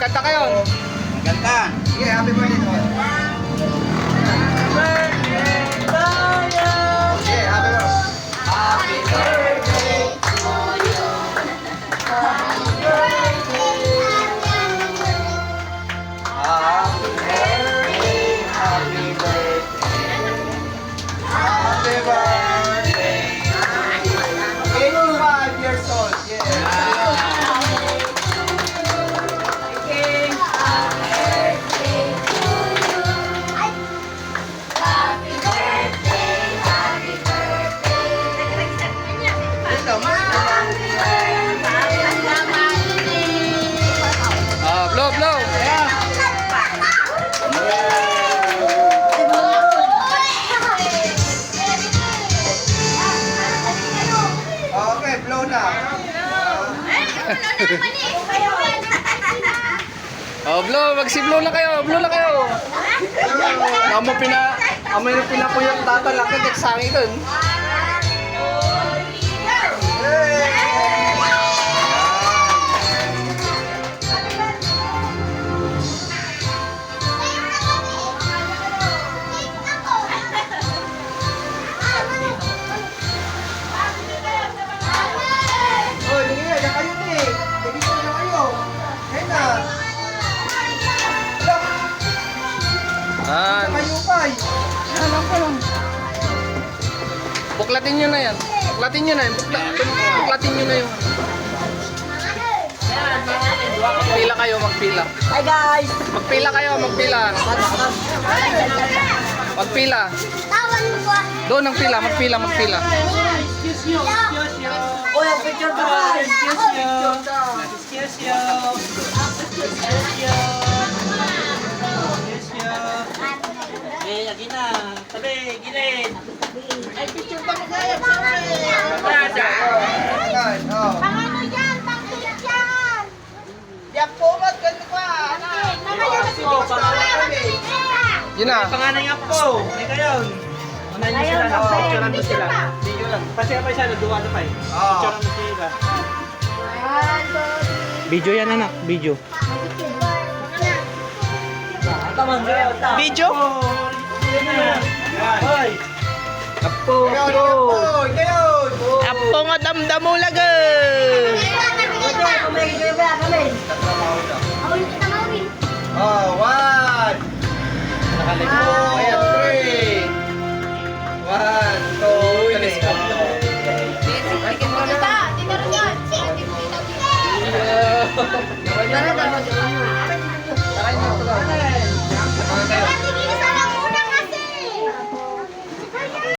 kanta kayo. Ganda. Sige, happy birthday to all. Okay, happy birthday. Happy birthday to you. Happy birthday. Happy birthday. Happy birthday. Happy birthday. 85 years old. Yeah. Blow. Okay, blow na. Blow, magsi-blow na kayo. Blow na kayo. Amoy na pinapuyat tatalakit at sa akin dun. Buklatin nyo na yan. Buklatin nyo na yan. Buklatin nyo na yun. Magpila kayo, magpila. Hi guys! Magpila kayo, magpila. Magpila. Doon ang pila, magpila. Oh, yung picture ko guys! Lagi na. Tabi, gilid. Ay, picture pa mo kaya! Pangano yan? Pang-click yan! Yak po, magkano ka! Yun na. Panganay nga po. May kayo. Unahin nyo sila. Picture nandun sila. Video lang. Kasi kapay siya, nagduwa na pa eh. Picture nandun sila. Video yan anak. Video. Video? Hoy! Apo! Apo nga damdamo laga! Oh, one. Ayan, three. One, two, three. Tita, tita rin yan. Tita, tita, tita.